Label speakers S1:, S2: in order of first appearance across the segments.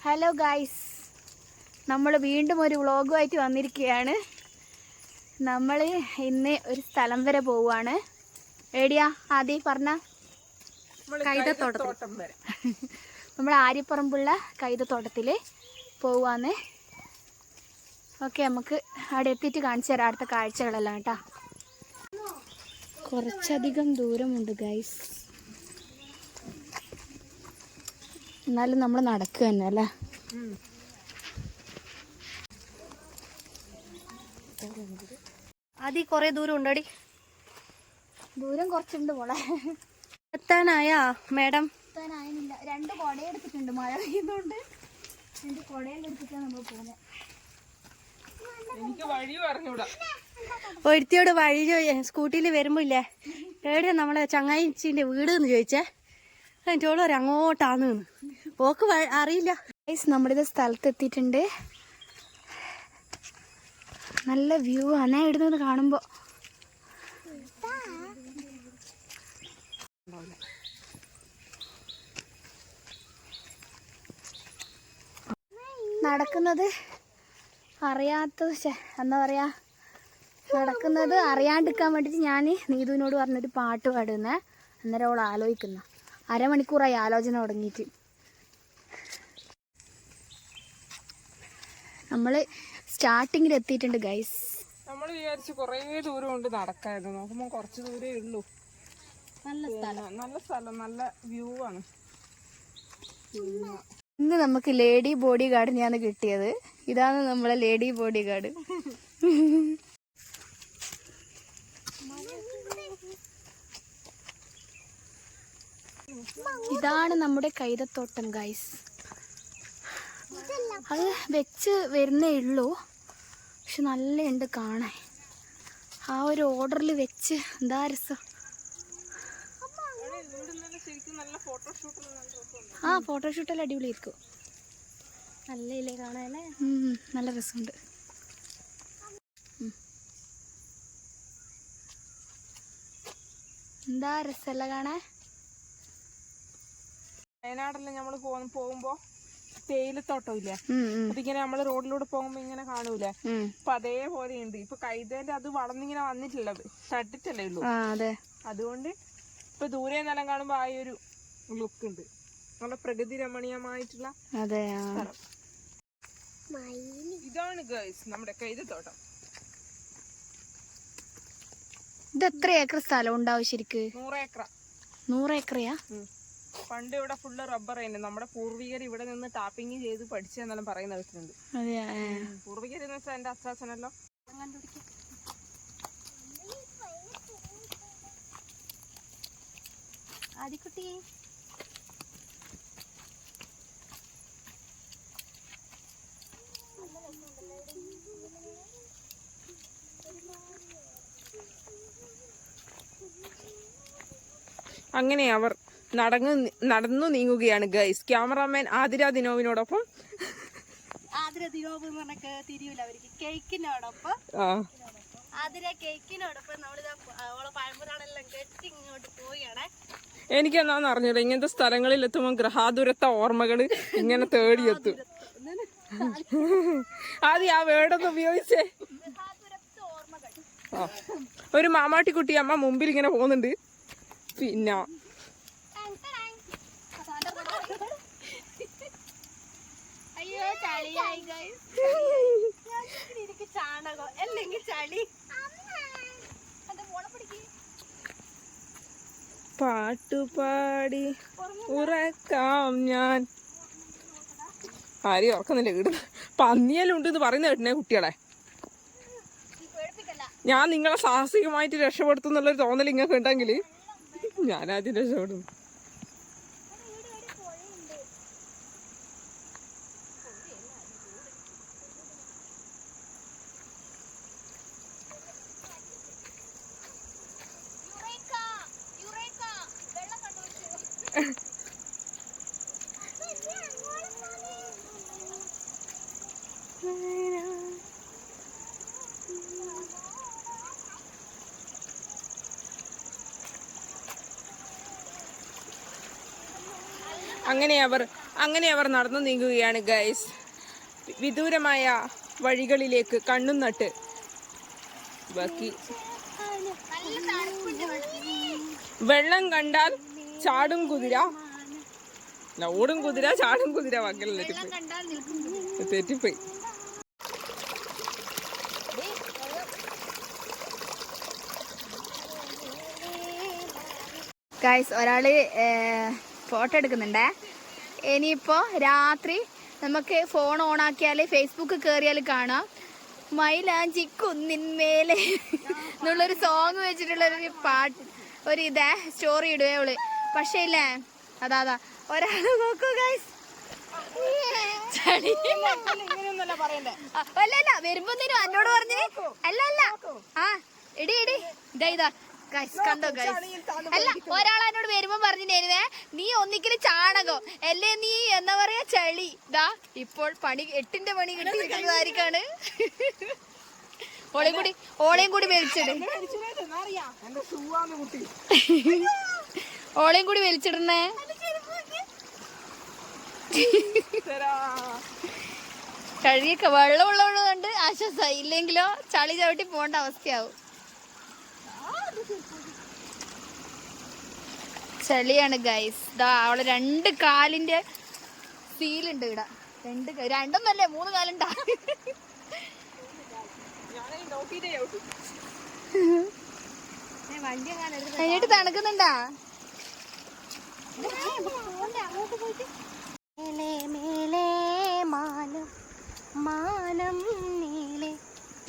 S1: Hello guys, നമ്മൾ വീണ്ടും ഒരു വ്ളോഗുമായിട്ട് വന്നിരിക്കുകയാണ്. നമ്മൾ ഇന്ന് ഒരു സ്ഥലം വരെ പോവുകയാണ്. എവിടെയാ ആദ്യം പറഞ്ഞ
S2: കൈതത്തോട്ടം വരെ.
S1: നമ്മൾ ആര്യപ്പറമ്പുള്ള കൈതത്തോട്ടത്തിൽ പോവാന്ന്. ഓക്കെ, നമുക്ക് അവിടെ എത്തിയിട്ട് കാണിച്ചു തരാം അടുത്ത കാഴ്ചകളെല്ലാം കേട്ടോ. കുറച്ചധികം ദൂരമുണ്ട് ഗൈസ്, എന്നാലും നമ്മൾ നടക്കുക തന്നെ അല്ലേ.
S2: ആദ്യം കൊറേ ദൂരം ഉണ്ടടി.
S1: ദൂരം കുറച്ചുണ്ട് മോളെ.
S2: എത്താനായാ മേഡം?
S1: എത്താനായില്ല. 2 കുട എടുത്തിട്ടുണ്ട്, മഴ പെയ്യുന്നോണ്ട് 2 കുടയെല്ലാം എടുത്തിട്ടാണ് നമ്മൾ പോകുന്നത്.
S2: എനിക്ക് വഴി പറഞ്ഞൂടാ. ഒരുത്തിയോട് വഴി സ്കൂട്ടിയിൽ വരുമ്പോ ഇല്ലേ, എവിടെയാ നമ്മളെ ചങ്ങായിച്ചിന്റെ വീട് എന്ന് ചോദിച്ചേ. എനിക്കോളൂ ഒരു അങ്ങോട്ടാന്ന് പോക്ക് അറിയില്ല.
S1: നമ്മളിത് സ്ഥലത്ത് എത്തിയിട്ടുണ്ട്. നല്ല വ്യൂ ആണ് ഇടുന്നത് കാണുമ്പോ. നടക്കുന്നത് അറിയാത്തത് എന്താ പറയാ, നടക്കുന്നത് അറിയാണ്ടിരിക്കാൻ വേണ്ടിയിട്ട് ഞാൻ നീതുവിനോട് പറഞ്ഞൊരു പാട്ട് പാടുന്നേ. അന്നേരം അവൾ ആലോചിക്കുന്ന 1/2 മണിക്കൂറായി ആലോചന തുടങ്ങിയിട്ട്. നമ്മൾ സ്റ്റാർട്ടിങ്ങിൽ എത്തിയിട്ടുണ്ട് ഗൈസ്.
S2: നമ്മൾ വിചാരിച്ചു കുറേ ദൂരം കൊണ്ട് നടക്കായിരുന്നു, നോക്കുമ്പോൾ കുറച്ച് ദൂരേ ഉള്ളൂ. നല്ല സ്ഥലം, നല്ല വ്യൂ ആണ്.
S1: ഇന്ന് നമുക്ക് ലേഡി ബോഡി ഗാർഡിനെയാണ് കിട്ടിയത്. ഇതാണ് നമ്മളെ ലേഡി ബോഡി ഗാർഡ്. ഇതാണ് നമ്മുടെ കൈതത്തോട്ടം ഗൈസ്. അത് വെച്ച് വരുന്നേ ഉള്ളൂ, പക്ഷെ നല്ല ഉണ്ട് കാണാൻ. ആ ഒരു ഓർഡറിൽ വെച്ച് എന്താ രസം. ആ ഫോട്ടോഷൂട്ടെല്ലാം അടിപൊളിയായിരിക്കും.
S2: നല്ലേ കാണാനേ,
S1: നല്ല രസമുണ്ട്. എന്താ രസമല്ല കാണാൻ.
S2: വയനാടെല്ലാം നമ്മള് പോകുമ്പോ തേയിലത്തോട്ടം ഇല്ലേ, അതിങ്ങനെ നമ്മള് റോഡിലൂടെ പോകുമ്പോ ഇങ്ങനെ കാണൂലേ, അപ്പൊ അതേപോലെ ഉണ്ട്. ഇപ്പൊ കൈതേന്റെ അത് വളർന്നിങ്ങനെ വന്നിട്ടില്ലത്, നട്ടിട്ടല്ലേ ഉള്ളൂ. അതുകൊണ്ട് ഇപ്പൊ ദൂരെ നിലം കാണുമ്പോ ആ ഒരു ലുക്ക് ഉണ്ട്. നല്ല പ്രകൃതി രമണീയമായിട്ടുള്ള സ്ഥലം. ഇതാണ് ഗൈസ് നമ്മുടെ കൈതത്തോട്ടം.
S1: ഇത് എത്ര ഏക്കർ സ്ഥലം ഉണ്ടാവും ശരിക്ക്?
S2: 100 ഏക്കർ.
S1: 100 ഏക്കറയാ?
S2: പണ്ട് ഇവിടെ ഫുള്ള് റബ്ബർ ആയിരുന്നു. നമ്മുടെ പൂർവികർ ഇവിടെ നിന്ന് ടാപ്പിംഗ് ചെയ്ത് പഠിച്ചെന്നെല്ലാം പറയുന്ന കേട്ടിട്ടുണ്ട്. പൂർവികർ എന്ന് വെച്ചാൽ എന്റെ അച്ചാച്ചനല്ലോ.
S1: ആദിക്കുട്ടി
S2: അങ്ങനെ അവർ നടന്നു നീങ്ങുകയാണ് ഗൈസ്. ക്യാമറാമാൻ ആതിര ദിനോവിനോടൊപ്പം. എനിക്കെന്നാന്ന് അറിഞ്ഞത്, ഇങ്ങനത്തെ സ്ഥലങ്ങളിൽ എത്തുമ്പോൾ ഗ്രഹാതുരത്ത ഓർമ്മകള് ഇങ്ങനെ തേടിയെത്തും. ആദ്യം ആ വേർഡൊന്ന് ഉപയോഗിച്ചേ. ഒരു മാമാട്ടിക്കുട്ടി അമ്മ മുമ്പിൽ ഇങ്ങനെ പോകുന്നുണ്ട്. പിന്നെ പാട്ടുപാടി ഉറക്കാം ഞാൻ. ആരെയും ഉറക്കുന്നില്ല, വീട് പന്നിയെല്ലാം ഉണ്ട് എന്ന് പറയുന്ന കേട്ടിനെ കുട്ടികളെ. ഞാൻ നിങ്ങളെ സാഹസികമായിട്ട് രക്ഷപ്പെടുത്തുന്നുള്ളൊരു തോന്നൽ ഇങ്ങനെ ഉണ്ടെങ്കിൽ ഞാനാദ്യം രക്ഷപ്പെടുന്നു. അങ്ങനെ അവർ അങ്ങനെ അവർ നടന്നു നീങ്ങുകയാണ് ഗൈസ്, വിദൂരമായ വഴികളിലേക്ക് കണ്ണും നട്ട്. ബാക്കി വെള്ളം കണ്ടാൽ ചാടും കുതിര, ഓടും കുതിര, ചാടും കുതിര, വക്കല്ലേ തെറ്റിപ്പോയി.
S1: ഗൈസ്, ഒരാള് ഫോട്ടോ എടുക്കുന്നുണ്ടേ. ഇനിയിപ്പോ രാത്രി നമുക്ക് ഫോൺ ഓൺ ആക്കിയാൽ ഫേസ്ബുക്ക് കയറിയാൽ കാണാം മൈലാഞ്ചി കുന്നിന്മേലെ എന്നുള്ളൊരു സോങ് വെച്ചിട്ടുള്ളൊരു പാട്ട്, ഒരു ഇതേ സ്റ്റോറി ഇടുവേ ഉള്ളു. പക്ഷേ ഇല്ലേ, അതാ ഒരാള് നോക്കൂ ഗൈസ്, അല്ല വരുമ്പോ എന്നോട് പറഞ്ഞേ അല്ല ആ ഇടി ഇതാ ഗൈസ്, കണ്ടോ ഗൈസ്? അല്ല, ഒരാൾ എന്നോട് വരുമ്പോ പറഞ്ഞിട്ടുണ്ടായിരുന്നേ, നീ ഒന്നിക്കലും ചാണകോ അല്ലേ, നീ എന്താ പറയാ ചളി. ഇതാ ഇപ്പോൾ 8ന്റെ പണി കിട്ടിയിരിക്കുന്നതായിരിക്കാണ്. ഓളയും കൂടി വലിച്ചിട്, ഓളയും കൂടി വലിച്ചിടണേ. കഴിയൊക്കെ വെള്ളമുള്ളതുകൊണ്ട് ആശ്വാസമായി, ഇല്ലെങ്കിലോ ചളി ചവിട്ടി പോകേണ്ട അവസ്ഥയാവും. ചളിയാണ് ഗൈസ്. ദാ അവള് 2 കാലിന്റെ സീലുണ്ട് ഇവിടെ. 2 3 കാലുണ്ടാ. കഴിഞ്ഞിട്ട് തണുക്കുന്നുണ്ടാ? മാനം നീലെ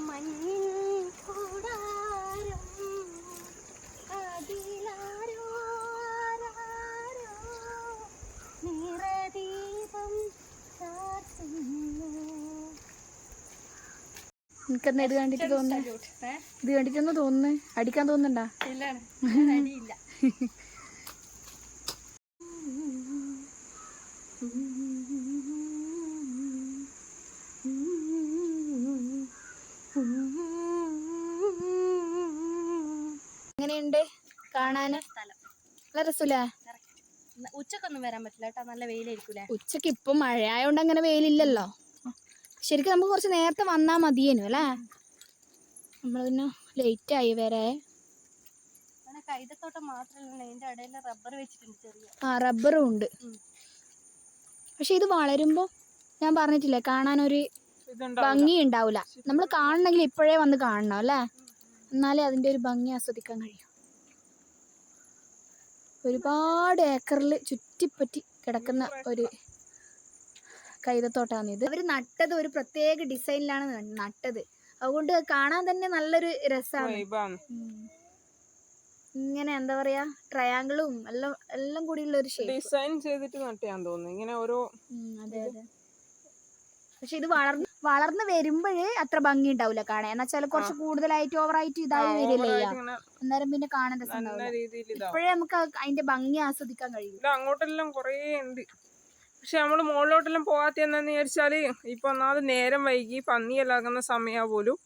S1: മഞ്ഞിൻ കൂടാരം അതിലാരോ നിറദീപം ചാർത്തുന്നു. എനിക്കെന്നാ ഇത് കണ്ടിട്ട് തോന്നുന്നു? ഇത് കണ്ടിട്ടൊന്ന് തോന്നുന്നു അടിക്കാൻ തോന്നുന്നുണ്ടാ? ഇല്ല. എങ്ങനെയുണ്ട് കാണാന്? നല്ല രസമില്ലേ?
S3: ഉച്ചക്കൊന്നും വരാൻ പറ്റില്ല കേട്ടോ, നല്ല വെയിലായിരിക്കൂലേ.
S1: ഉച്ചക്ക് ഇപ്പം മഴയായോണ്ട് അങ്ങനെ വെയിലില്ലല്ലോ. ശരിക്കും നമുക്ക് കുറച്ച് നേരത്തെ വന്നാ മതിയേനു അല്ലേ? നമ്മള് പിന്നെ ലേറ്റ് ആയി വരെ.
S3: കൈതത്തോട്ടം മാത്രമല്ല, അതിന്റെ ഇടയിൽ റബ്ബർ വെച്ചിട്ടുണ്ട് ചെറിയ.
S1: റബ്ബറും ഉണ്ട്. പക്ഷെ ഇത് വളരുമ്പോ ഞാൻ പറഞ്ഞിട്ടില്ലേ, കാണാനൊരു ഭംഗി ഉണ്ടാവൂല. നമ്മൾ കാണണമെങ്കിൽ ഇപ്പോഴേ വന്ന് കാണണം അല്ലേ, എന്നാലേ അതിന്റെ ഒരു ഭംഗി ആസ്വദിക്കാൻ കഴിയും. ഒരുപാട് ഏക്കറിൽ ചുറ്റിപ്പറ്റി കിടക്കുന്ന ഒരു കൈതത്തോട്ടാണ് ഇത്. അവര് നട്ടത് ഒരു പ്രത്യേക ഡിസൈനിലാണ് നട്ടത്, അതുകൊണ്ട് കാണാൻ തന്നെ നല്ലൊരു രസമാണ്. ഇങ്ങനെ എന്താ പറയാ, ട്രയാങ്കിളും എല്ലാം കൂടിയുള്ള ഒരു ഷേപ്പ്
S2: ഡിസൈൻ ചെയ്തിട്ട് നട്ടാന്ന് തോന്നുന്നു ഇങ്ങനെ ഓരോ.
S1: അതെ. പക്ഷെ ഇത് വളർന്ന് വരുമ്പോഴേ അത്ര ഭംഗി ഉണ്ടാവില്ല കാണാൻ, എന്നുവെച്ചാൽ കുറച്ച് കൂടുതലായിട്ട് ഓവറായിട്ട് ഇതായി വരില്ലേ, അന്നേരം പിന്നെ കാണാൻ രസം ഉണ്ടാവില്ല. ഇപ്പോഴേ നമുക്ക് അതിന്റെ ഭംഗി ആസ്വദിക്കാൻ കഴിയും.
S2: അങ്ങോട്ടെല്ലാം കൊറേ ഉണ്ട്, പക്ഷെ നമ്മള് മുകളിലോട്ടെല്ലാം പോകാത്ത എന്താന്ന് വിചാരിച്ചാല് ഇപ്പൊ ഒന്നാമത് നേരം വൈകി പന്നിയെല്ലാം ആകുന്ന സമയം പോലും,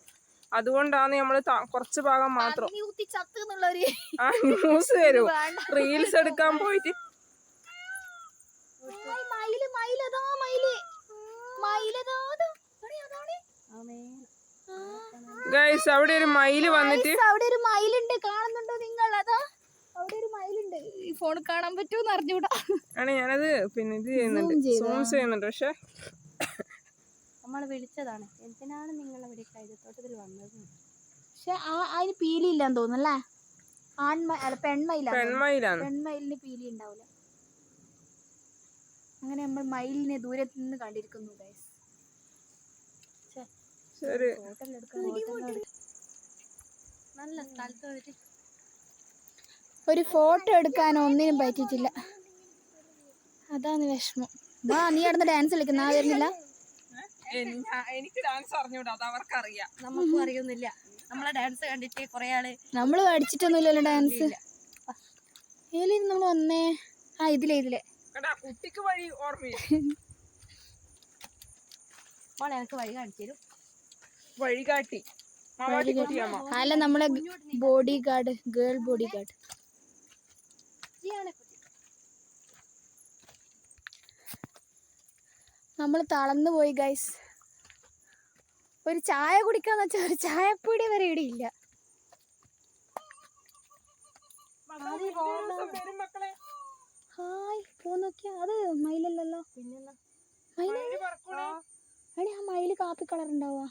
S2: അതുകൊണ്ടാണ് നമ്മള് കുറച്ച് ഭാഗം മാത്രം ന്യൂസ് വരും. റീൽസ് എടുക്കാൻ പോയിട്ട് ഗൈസ് അവിടെ ഒരു മയില് വന്നിട്ട്,
S1: അവിടെ ഒരു മയിലുണ്ട്, കാണുന്നുണ്ടോ നിങ്ങൾ? അതാ അവിടെ ഒരു മയിലുണ്ട്. ഈ ഫോൺ കാണാൻ പറ്റുമെന്ന് അറിഞ്ഞൂടാ.
S2: ആണ് ഞാനത് പിന്നെ ഇത് ചെയ്യുന്നുണ്ട്, സൂം ചെയ്യുന്നുണ്ട്. പക്ഷെ
S3: നമ്മൾ വിളിച്ചതാണ്, എന്തിനാണ് നിങ്ങൾ ഇവിടെ കൈതത്തോട്ടത്തിൽ വന്നത്?
S1: പക്ഷെ അതിന് പീലി ഇല്ലാന്ന് തോന്നുന്നല്ലേ?
S2: പെൺമയിലാണ്.
S1: പെൺമയിലിന് പീലി ഉണ്ടാവില്ല. അങ്ങനെ നമ്മൾ മയിലിനെ ദൂരത്ത് നിന്ന് കണ്ടിരിക്കുന്നു ഗൈസ്.
S3: നല്ല സ്ഥലത്ത്
S1: ഒരു ഫോട്ടോ എടുക്കാൻ ഒന്നിനും പറ്റിയിട്ടില്ല, അതാണ് വിഷമം. നീ അവിടെ ഡാൻസ് കളിക്കുന്ന വരുന്നില്ല?
S2: എനിക്ക് ഡാൻസ് അറിഞ്ഞൂടാ, അത് അവർക്കറിയാം,
S3: നമുക്കും അറിയുന്നില്ല. നമ്മളെ ഡാൻസ് കണ്ടിട്ട് കൊറേ ആള്.
S1: നമ്മള് പഠിച്ചിട്ടൊന്നുമില്ലല്ലോ ഡാൻസ്. ഏലിന്ന് നമ്മൾ വന്നേ? ഇതിലെ
S2: കുട്ടിക്ക് വഴി ഓർമ്മയില്ല.
S3: മോളെ എനിക്ക് വഴി കാണിച്ചു തരും.
S2: വഴികാട്ടി
S1: അല്ല, നമ്മളെ body guard, girl body guard. നമ്മൾ തളർന്നു പോയി ഗൈസ്. ഒരു ചായ കുടിക്കാന്ന് വെച്ചാൽ ഒരു ചായപ്പൊടി വരെ ഇവിടെ ഇല്ല. ഹായ് പോ നോക്കിയാ അത് മയിലല്ലല്ലോ. മയില് എടി ആ മയില് കാപ്പി കളർ ഉണ്ടാവുക.